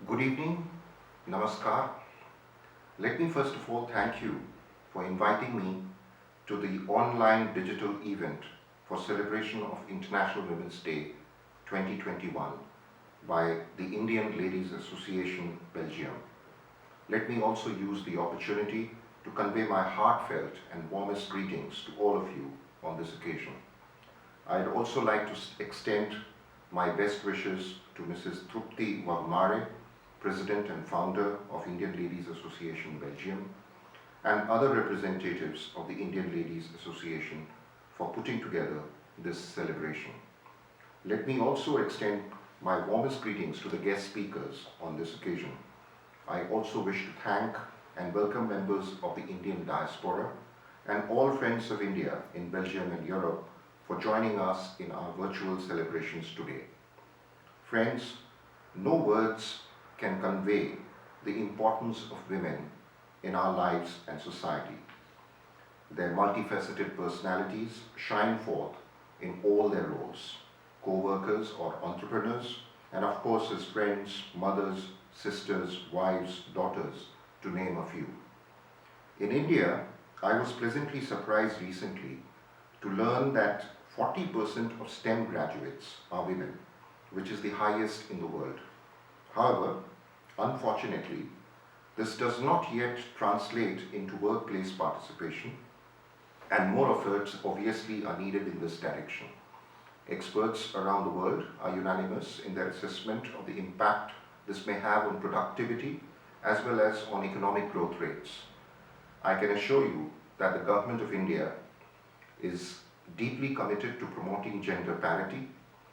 Good evening, Namaskar. Let me first of all thank you for inviting me to the online digital event for celebration of International Women's Day 2021 by the Indian Ladies Association, Belgium. Let me also use the opportunity to convey my heartfelt and warmest greetings to all of you on this occasion. I'd also like to extend my best wishes to Mrs. Trupti Wagmare, President and founder of Indian Ladies Association Belgium, and other representatives of the Indian Ladies Association for putting together this celebration. Let me also extend my warmest greetings to the guest speakers on this occasion. I also wish to thank and welcome members of the Indian diaspora and all friends of India in Belgium and Europe for joining us in our virtual celebrations today. Friends, no words can convey the importance of women in our lives and society. Their multifaceted personalities shine forth in all their roles, co-workers or entrepreneurs, and of course as friends, mothers, sisters, wives, daughters, to name a few. In India, I was pleasantly surprised recently to learn that 40% of STEM graduates are women, which is the highest in the world. However, unfortunately, this does not yet translate into workplace participation, and more efforts obviously are needed in this direction. Experts around the world are unanimous in their assessment of the impact this may have on productivity as well as on economic growth rates. I can assure you that the Government of India is deeply committed to promoting gender parity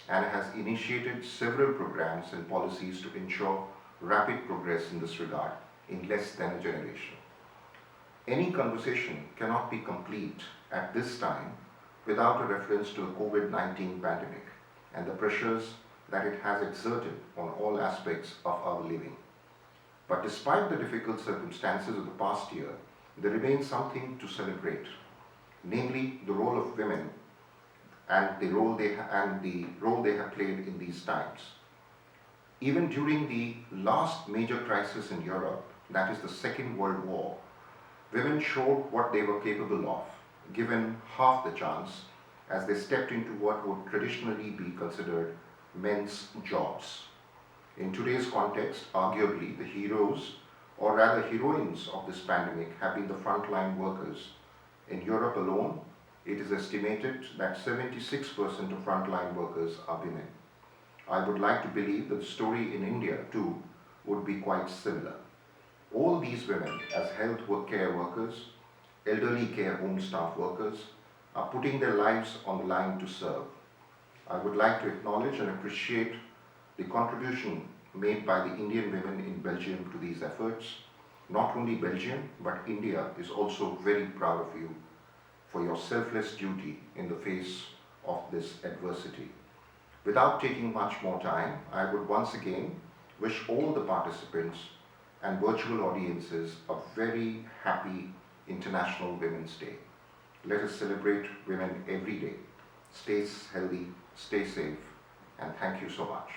and has initiated several programs and policies to ensure rapid progress in this regard in less than a generation. Any conversation cannot be complete at this time without a reference to the COVID-19 pandemic and the pressures that it has exerted on all aspects of our living. But despite the difficult circumstances of the past year, there remains something to celebrate, namely the role of women and the role they have played in these times. Even during the last major crisis in Europe, that is the Second World War, women showed what they were capable of, given half the chance as they stepped into what would traditionally be considered men's jobs. In today's context, arguably the heroes, or rather heroines of this pandemic have been the frontline workers. In Europe alone, it is estimated that 76% of frontline workers are women. I would like to believe that the story in India too would be quite similar. All these women, as health care workers, elderly care home staff workers, are putting their lives on the line to serve. I would like to acknowledge and appreciate the contribution made by the Indian women in Belgium to these efforts. Not only Belgium, but India is also very proud of you for your selfless duty in the face of this adversity. Without taking much more time, I would once again wish all the participants and virtual audiences a very happy International Women's Day. Let us celebrate women every day. Stay healthy, stay safe, and thank you so much.